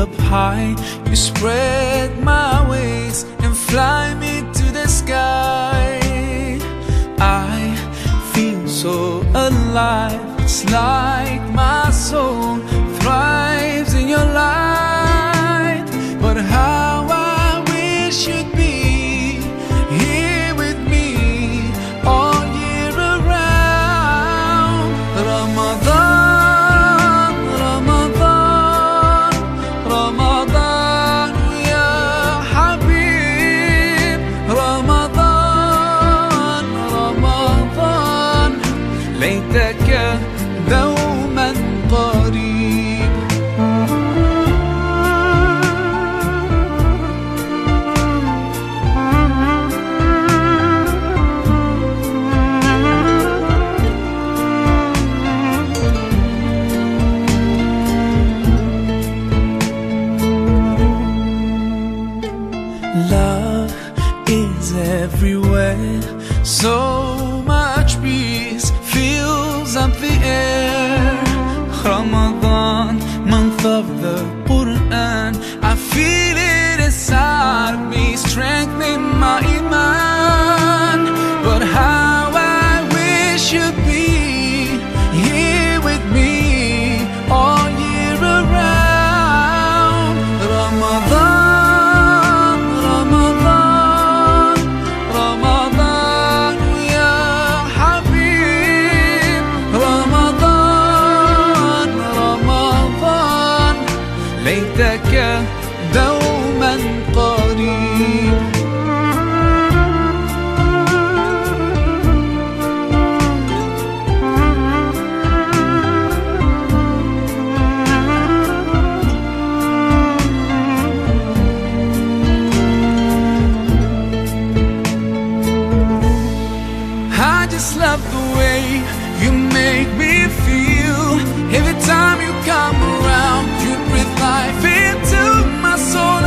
up high. You spread my wings and fly me to the sky. I feel so alive. It's like my soul thrives in your light. But how I wish you'd be here with me all year around. Ramadan, Ramadan, Ramadan, ya Habib. Ramadan, Ramadan, ليتك دوما قريب. Love is everywhere, so much peace fills up the air. Ramadan, month of the Quran, I feel it inside me, strengthening my iman. But how I wish you'd be here with me all year around. Ramadan, Ramadan, Ramadan, ya Habib. Ramadan, Ramadan, ليتك دوما قريب. I just love the way you make me feel. Every time you come around, you breathe life into my soul.